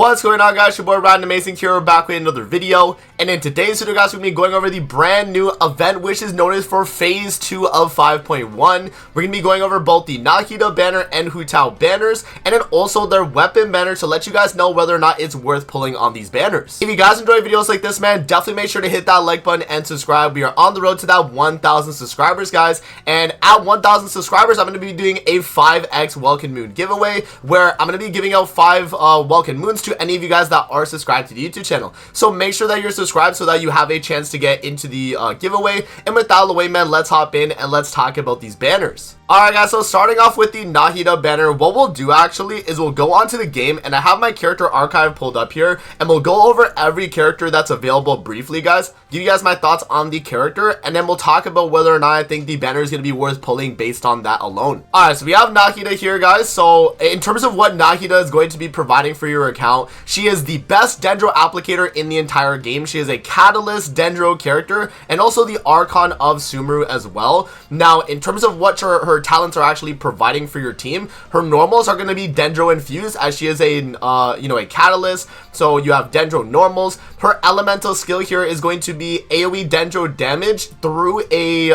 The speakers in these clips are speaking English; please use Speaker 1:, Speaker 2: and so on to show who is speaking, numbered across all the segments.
Speaker 1: What's going on, guys? Your boy Ryan Amazing here, back with another video. And in today's video, guys, we're going to be going over the brand new event, which is known as for Phase 2 of 5.1. We're going to be going over both the Nahida banner and Hu Tao banners, and then also their weapon banner to let you guys know whether or not it's worth pulling on these banners. If you guys enjoy videos like this, man, definitely make sure to hit that like button and subscribe. We are on the road to that 1,000 subscribers, guys. And at 1,000 subscribers, I'm going to be doing a 5x Welkin Moon giveaway, where I'm going to be giving out 5 Welkin Moons to any of you guys that are subscribed to the YouTube channel. So make sure that you're subscribed so that you have a chance to get into the giveaway. And with that out of the way, man, let's hop in and let's talk about these banners. Alright, guys, so starting off with the Nahida banner, what we'll do actually is we'll go onto the game, and I have my character archive pulled up here, and we'll go over every character that's available briefly, guys, give you guys my thoughts on the character, and then we'll talk about whether or not I think the banner is going to be worth pulling based on that alone. Alright, so we have Nahida here, guys. So in terms of what Nahida is going to be providing for your account, she is the best Dendro applicator in the entire game. She is a Catalyst Dendro character, and also the Archon of Sumeru as well. Now, in terms of what her talents are actually providing for your team, her normals are going to be Dendro infused, as she is a a catalyst, so you have Dendro normals. Her elemental skill here is going to be AoE Dendro damage through a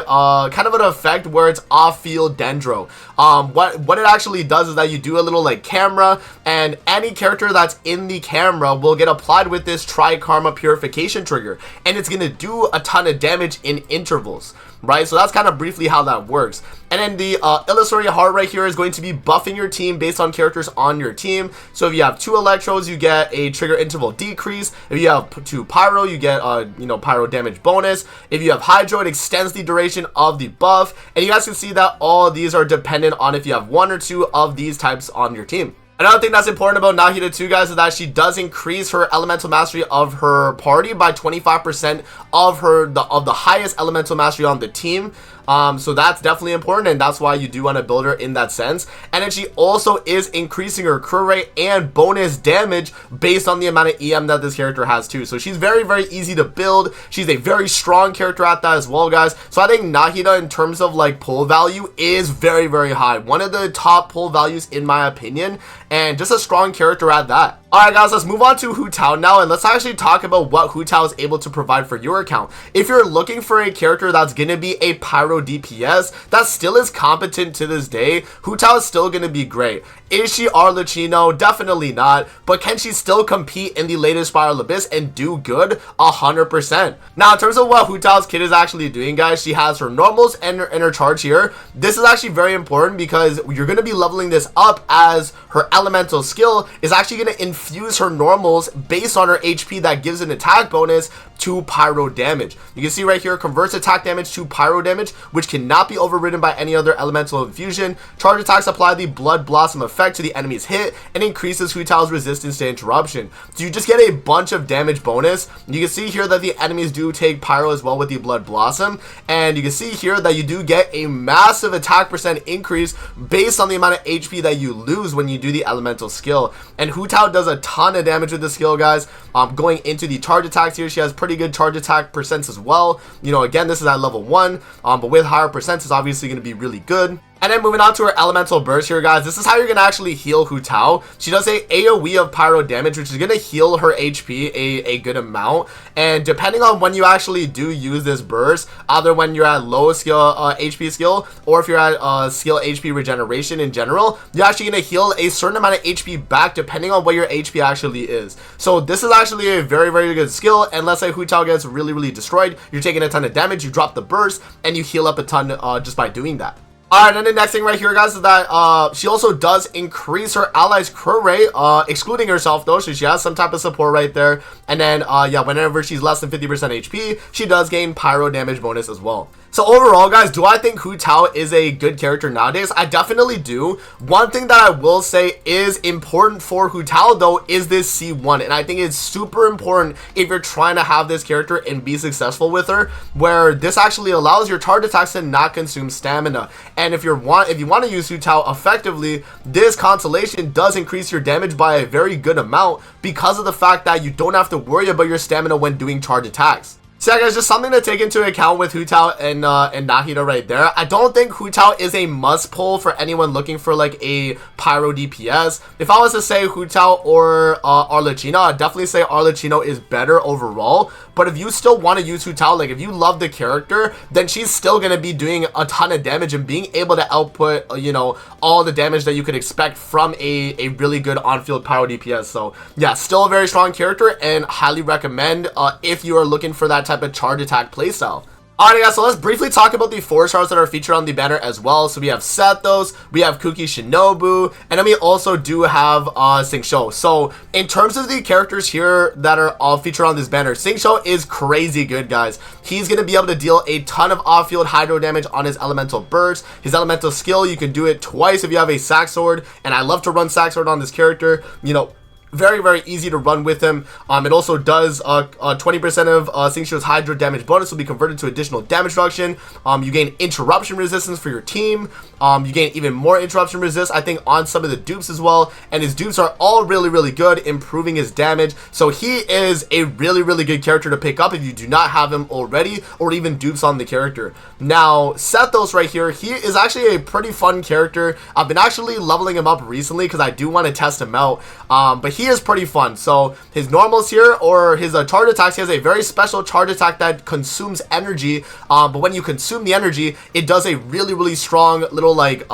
Speaker 1: kind of an effect where it's off-field Dendro. What it actually does is that you do a little like camera, and any character that's in the camera will get applied with this Tri-Karma Purification trigger, and it's going to do a ton of damage in intervals, right? So that's kind of briefly how that works. And then the illusory heart right here is going to be buffing your team based on characters on your team. So if you have 2 electrodes, you get a trigger interval decrease. If you have 2 pyro, you get pyro damage bonus. If you have hydro, it extends the duration of the buff. And you guys can see that all of these are dependent on if you have 1 or 2 of these types on your team. Another thing that's important about Nahida too, guys, is that she does increase her elemental mastery of her party by 25% of the highest elemental mastery on the team. So that's definitely important, and that's why you do want to build her in that sense. And then she also is increasing her crit rate and bonus damage based on the amount of EM that this character has too. So she's very, very easy to build. She's a very strong character at that as well, guys. So I think Nahida, in terms of like pull value, is very, very high. One of the top pull values in my opinion, and just a strong character at that. Alright, guys, let's move on to Hu Tao now, and let's actually talk about what Hu Tao is able to provide for your account. If you're looking for a character that's going to be a pyro DPS that still is competent to this day, Hu Tao is still going to be great. Is she Arlecchino? Definitely not. But can she still compete in the latest Spiral Abyss and do good? 100%. Now, in terms of what Hu Tao's kit is actually doing, guys, she has her normals and her charge here. This is actually very important because you're going to be leveling this up, as her elemental skill is actually going to infuse her normals based on her HP that gives an attack bonus to pyro damage. You can see right here, converts attack damage to pyro damage, which cannot be overridden by any other elemental infusion. Charge attacks apply the Blood Blossom effect to the enemy's hit and increases Hu Tao's resistance to interruption. So you just get a bunch of damage bonus. You can see here that the enemies do take pyro as well with the Blood Blossom, and you can see here that you do get a massive attack percent increase based on the amount of HP that you lose when you do the elemental skill. And Hu Tao does a ton of damage with the skill, guys. Going into the charge attacks here, she has pretty good charge attack percents as well. Again, this is at level 1, but with higher percents, it's obviously going to be really good. And then moving on to her elemental burst here, guys, this is how you're going to actually heal Hu Tao. She does a AoE of pyro damage, which is going to heal her HP a good amount. And depending on when you actually do use this burst, either when you're at low skill HP skill, or if you're at skill HP regeneration in general, you're actually going to heal a certain amount of HP back depending on what your HP actually is. So this is actually a very, very good skill. And let's say Hu Tao gets really, really destroyed, you're taking a ton of damage, you drop the burst, and you heal up a ton just by doing that. Alright, and the next thing right here, guys, is that she also does increase her allies' crit rate, excluding herself though, so she has some type of support right there. And then yeah, whenever she's less than 50% HP, she does gain pyro damage bonus as well. So overall, guys, do I think Hu Tao is a good character nowadays? I definitely do. One thing that I will say is important for Hu Tao though is this C1, and I think it's super important if you're trying to have this character and be successful with her, where this actually allows your charge attacks to not consume stamina. And if you want to use Hu Tao effectively, this constellation does increase your damage by a very good amount because of the fact that you don't have to worry about your stamina when doing charge attacks. So yeah, guys, just something to take into account with Hu Tao and Nahida right there. I don't think Hu Tao is a must pull for anyone looking for like a pyro DPS. If I was to say Hu Tao or Arlecchino, I'd definitely say Arlecchino is better overall. But if you still want to use Hu Tao, like if you love the character, then she's still going to be doing a ton of damage and being able to output, you know, all the damage that you could expect from a really good on-field pyro DPS. So yeah, still a very strong character and highly recommend if you are looking for that type of charge attack playstyle. Alright guys, so let's briefly talk about the 4-stars that are featured on the banner as well. So we have Sethos, we have Kuki Shinobu, and then we also do have Xingqiu. So in terms of the characters here that are all featured on this banner, Xingqiu is crazy good, guys. He's going to be able to deal a ton of off-field hydro damage on his elemental burst. His elemental skill, you can do it twice if you have a Sack Sword, and I love to run Sack Sword on this character. You know, very easy to run with him. It also does 20% of Xingqiu's hydro damage bonus will be converted to additional damage reduction. You gain interruption resistance for your team. You gain even more interruption resist, I think, on some of the dupes as well, and his dupes are all really good, improving his damage. So he is a really good character to pick up if you do not have him already, or even dupes on the character. Now Sethos right here, he is actually a pretty fun character. I've been actually leveling him up recently because I do want to test him out, but he is pretty fun. So his normals here, or his charge attacks, he has a very special charge attack that consumes energy, but when you consume the energy, it does a really strong little like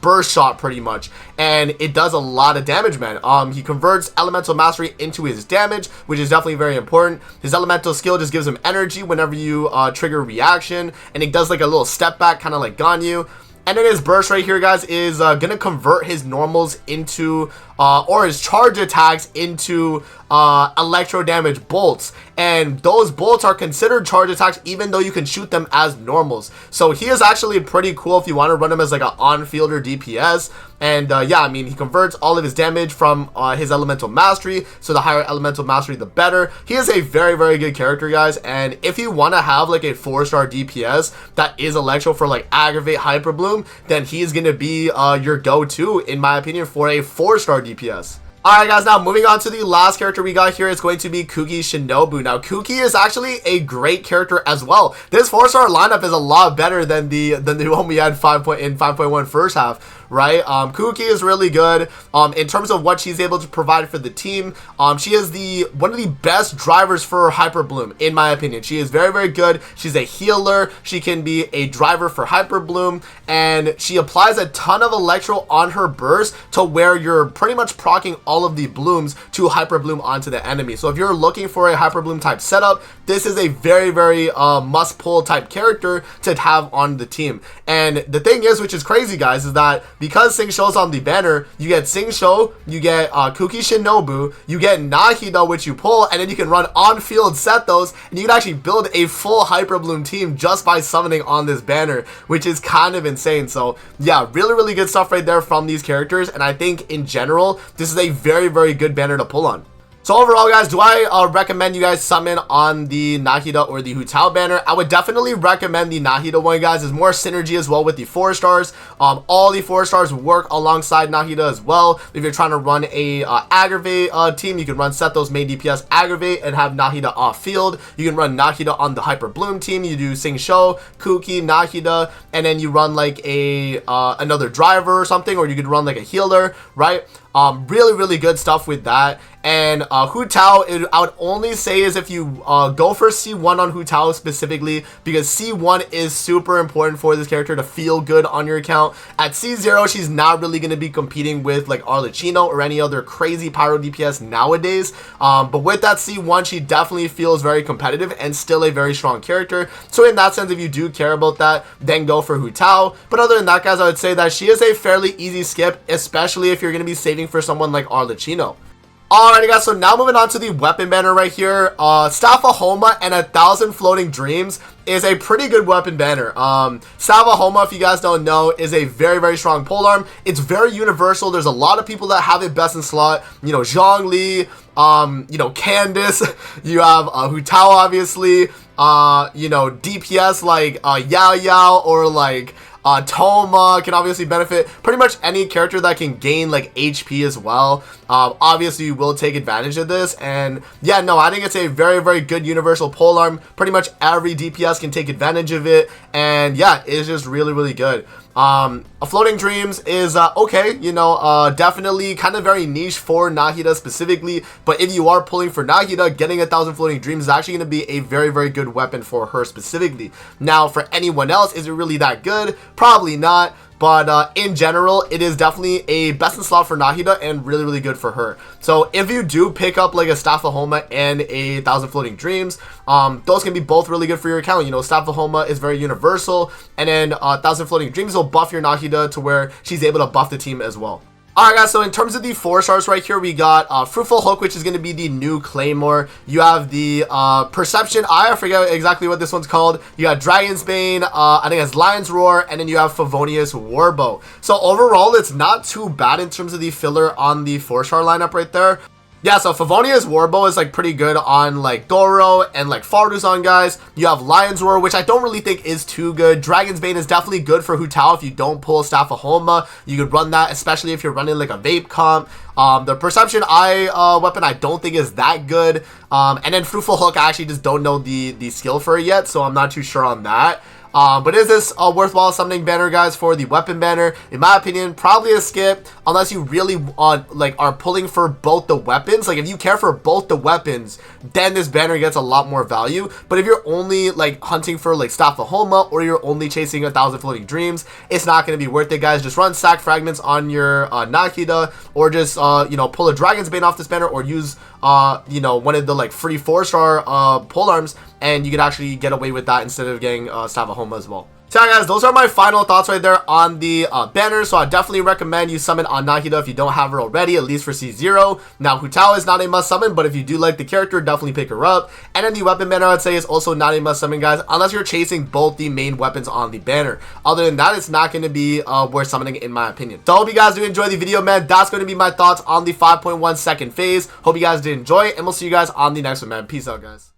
Speaker 1: burst shot pretty much, and it does a lot of damage, man. He converts elemental mastery into his damage, which is definitely very important. His elemental skill just gives him energy whenever you trigger reaction, and it does like a little step back, kind of like Ganyu. And then his burst right here, guys, is gonna convert his normals into or his charge attacks into electro damage bolts, and those bolts are considered charge attacks even though you can shoot them as normals. So he is actually pretty cool if you want to run him as like an on-fielder DPS. And yeah, I mean, he converts all of his damage from his elemental mastery, so the higher elemental mastery the better. He is a very good character, guys, and if you want to have like a 4-star DPS that is electro for like aggravate hyper bloom, then he is going to be your go-to, in my opinion, for a 4-star DPS. Alright guys, now moving on to the last character we got here is going to be Kuki Shinobu. Now Kuki is actually a great character as well. This 4-star lineup is a lot better than the one we had in 5.1 first half, right? Kuki is really good in terms of what she's able to provide for the team. She is one of the best drivers for Hyper Bloom, in my opinion. She is very good. She's a healer. She can be a driver for Hyper Bloom, and she applies a ton of electro on her burst to where you're pretty much proccing all of the blooms to Hyper Bloom onto the enemy. So if you're looking for a Hyper Bloom type setup, this is a very must pull type character to have on the team. And the thing is, which is crazy, guys, is that because Xingqiu's on the banner, you get Xingqiu, you get Kuki Shinobu, you get Nahida, which you pull, and then you can run on-field Sethos, and you can actually build a full Hyper Bloom team just by summoning on this banner, which is kind of insane. So yeah, really good stuff right there from these characters, and I think in general, this is a very good banner to pull on. So overall, guys, do I recommend you guys summon on the Nahida or the Hu Tao banner? I would definitely recommend the Nahida one, guys. There's more synergy as well with the 4-stars. All the 4-stars work alongside Nahida as well. If you're trying to run a aggravate team, you can run Sethos main DPS aggravate and have Nahida off field. You can run Nahida on the Hyper Bloom team. You do Xingqiu, Kuki, Nahida, and then you run like a another driver or something, or you could run like a healer, right? Really good stuff with that. And Hu Tao, I would only say is if you go for C1 on Hu Tao specifically, because C1 is super important for this character to feel good on your account. At C0, she's not really going to be competing with like Arlecchino or any other crazy pyro DPS nowadays. But with that C1, she definitely feels very competitive and still a very strong character. So in that sense, if you do care about that, then go for Hu Tao. But other than that, guys, I would say that she is a fairly easy skip, especially if you're going to be saving for someone like Arlecchino. Alrighty guys, so now moving on to the weapon banner right here. Staff of Homa and 1,000 Floating Dreams is a pretty good weapon banner. Staff of Homa, if you guys don't know, is a very strong polearm. It's very universal. There's a lot of people that have it best in slot. You know, Zhongli, you know, Candace, you have Hu Tao, obviously, you know, DPS like Yao Yao, or like Toma can obviously benefit. Pretty much any character that can gain like HP as well. Obviously, you will take advantage of this. And yeah, no, I think it's a very, very good universal polearm. Pretty much every DPS can take advantage of it. And yeah, it's just really, really good. A Floating Dreams is okay, you know, definitely kind of very niche for Nahida specifically, but if you are pulling for Nahida, getting 1,000 Floating Dreams is actually going to be a very, very good weapon for her specifically. Now, for anyone else, is it really that good? Probably not. But in general, it is definitely a best in slot for Nahida and really, really good for her. So if you do pick up like a Staff of Homa and a 1,000 Floating Dreams, those can be both really good for your account. You know, Staff of Homa is very universal, and then 1,000 Floating Dreams will buff your Nahida to where she's able to buff the team as well. Alright guys, so in terms of the 4 stars right here, we got Fruitful Hook, which is going to be the new Claymore. You have the Perception Eye, I forget exactly what this one's called. You got Dragon's Bane, I think it's Lion's Roar, and then you have Favonius Warbow. So overall, it's not too bad in terms of the filler on the 4-star lineup right there. Yeah, so Favonius Warbow is like pretty good on like Doro and like Farduzan guys. You have Lion's Roar, which I don't really think is too good. Dragon's Bane is definitely good for Hu Tao if you don't pull Staff of Homa. You could run that, especially if you're running like a Vape comp. The Perception Eye weapon I don't think is that good. And then Fruitful Hook, I actually just don't know the skill for it yet, so I'm not too sure on that. But is this a worthwhile summoning banner, guys, for the weapon banner? In my opinion, probably a skip, unless you really like are pulling for both the weapons. Like if you care for both the weapons, then this banner gets a lot more value. But if you're only like hunting for like Staff of Homa, or you're only chasing 1,000 Floating Dreams, it's not going to be worth it, guys. Just run Sack Fragments on your Nahida, or just you know, pull a Dragon's Bane off this banner, or use you know, one of the like free 4-star polearms, and you could actually get away with that instead of getting Staff of Homa as well. So yeah, guys, those are my final thoughts right there on the banner. So I definitely recommend you summon on Nahida if you don't have her already, at least for C0. Now, Hu Tao is not a must summon, but if you do like the character, definitely pick her up. And then the weapon banner, I'd say, is also not a must summon, guys, unless you're chasing both the main weapons on the banner. Other than that, it's not going to be worth summoning, in my opinion. So I hope you guys do enjoy the video, man. That's going to be my thoughts on the 5.1 second phase. Hope you guys did enjoy, and we'll see you guys on the next one, man. Peace out, guys.